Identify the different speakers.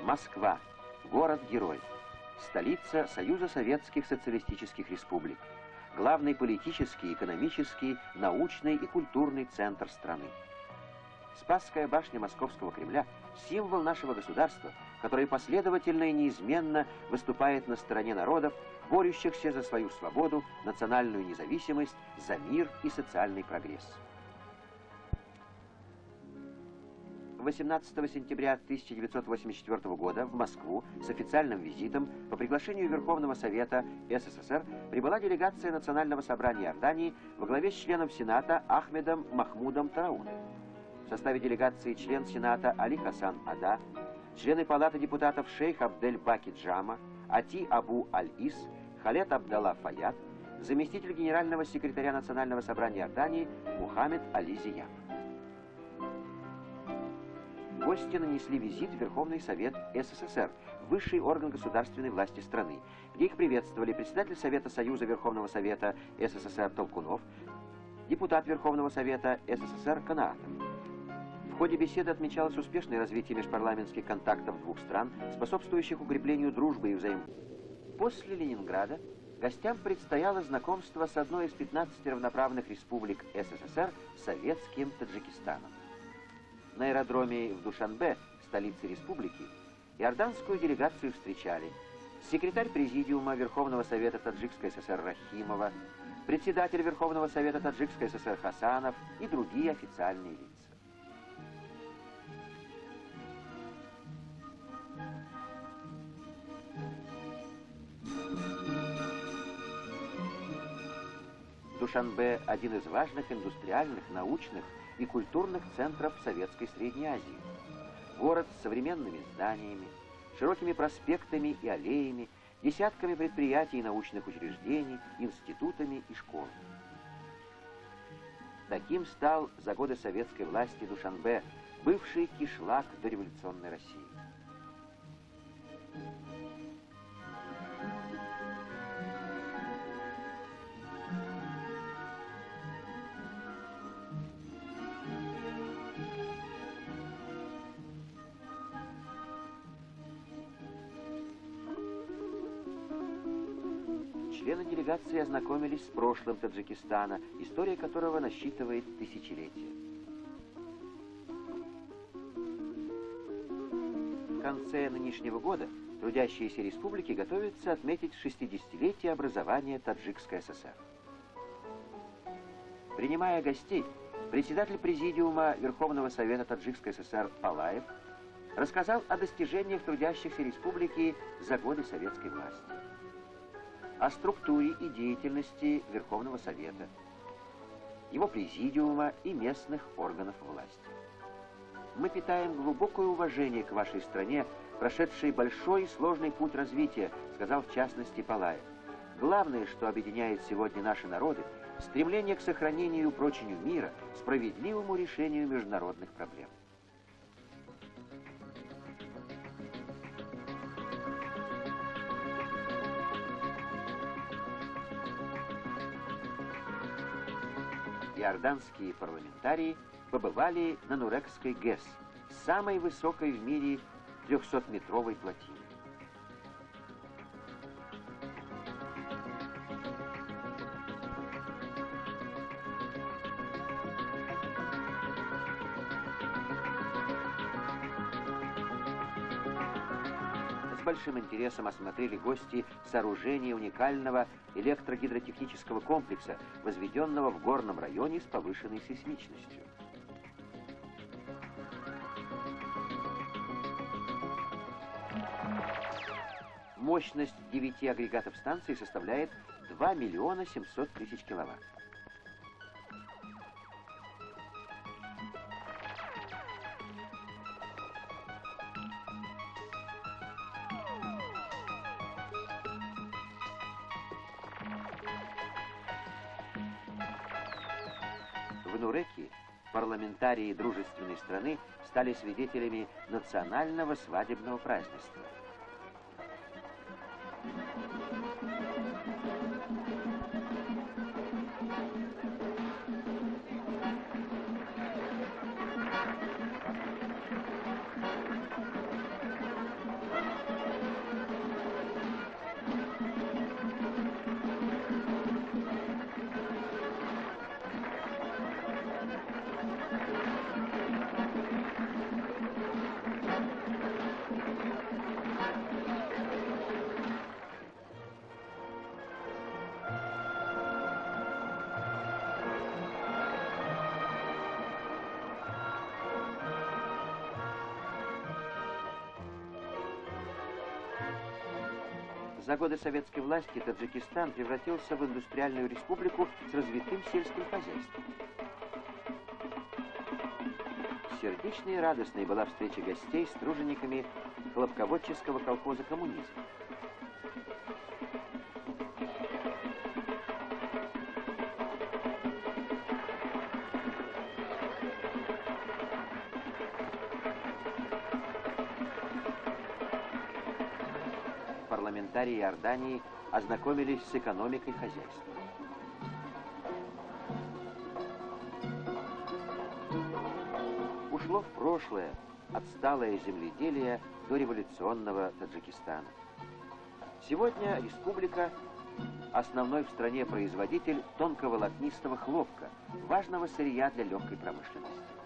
Speaker 1: Москва. Город-герой. Столица Союза Советских Социалистических Республик. Главный политический, экономический, научный и культурный центр страны. Спасская башня Московского Кремля – символ нашего государства, которое последовательно и неизменно выступает на стороне народов, борющихся за свою свободу, национальную независимость, за мир и социальный прогресс. 18 сентября 1984 года в Москву с официальным визитом по приглашению Верховного Совета СССР прибыла делегация Национального собрания Иордании во главе с членом Сената Ахмедом Махмудом Тарауне. В составе делегации член Сената Али Хасан Ада, члены Палаты депутатов шейх Абдель Баки Джама, Ати Абу Аль-Ис, Халет Абдалла Фаяд, заместитель генерального секретаря Национального собрания Иордании Мухаммед Али Зиян. Гости нанесли визит в Верховный Совет СССР, высший орган государственной власти страны, где их приветствовали председатель Совета Союза Верховного Совета СССР Толкунов, депутат Верховного Совета СССР Канаатов. В ходе беседы отмечалось успешное развитие межпарламентских контактов двух стран, способствующих укреплению дружбы и взаимодействия. После Ленинграда гостям предстояло знакомство с одной из 15 равноправных республик СССР – Советским Таджикистаном. На аэродроме в Душанбе, столице республики, иорданскую делегацию встречали секретарь Президиума Верховного Совета Таджикской ССР Рахимова, председатель Верховного Совета Таджикской ССР Хасанов и другие официальные лица. Душанбе – один из важных индустриальных, научных и культурных центров Советской Средней Азии. Город с современными зданиями, широкими проспектами и аллеями, десятками предприятий и научных учреждений, институтами и школами. Таким стал за годы советской власти Душанбе, бывший кишлак дореволюционной России. Члены делегации ознакомились с прошлым Таджикистана, история которого насчитывает тысячелетия. В конце нынешнего года трудящиеся республики готовятся отметить 60-летие образования Таджикской ССР. Принимая гостей, председатель Президиума Верховного Совета Таджикской ССР Палаев рассказал о достижениях трудящихся республики за годы советской власти, о структуре и деятельности Верховного Совета, его президиума и местных органов власти. Мы питаем глубокое уважение к вашей стране, прошедшей большой и сложный путь развития, сказал в частности Палаев. Главное, что объединяет сегодня наши народы, стремление к сохранению и упрочению мира, справедливому решению международных проблем. Иорданские парламентарии побывали на Нурекской ГЭС, самой высокой в мире 300-метровой плотине. С большим интересом осмотрели гости сооружение уникального электрогидротехнического комплекса, возведенного в горном районе с повышенной сейсмичностью. Мощность 9 агрегатов станции составляет 2 миллиона 700 тысяч киловатт. В Нуреке парламентарии дружественной страны стали свидетелями национального свадебного празднества. За годы советской власти Таджикистан превратился в индустриальную республику с развитым сельским хозяйством. Сердечной и радостной была встреча гостей с тружениками хлопководческого колхоза «Коммунизм». Парламентарии Иордании ознакомились с экономикой хозяйства. Ушло в прошлое отсталое земледелие до революционного Таджикистана. Сегодня республика – основной в стране производитель тонковолокнистого хлопка, важного сырья для легкой промышленности.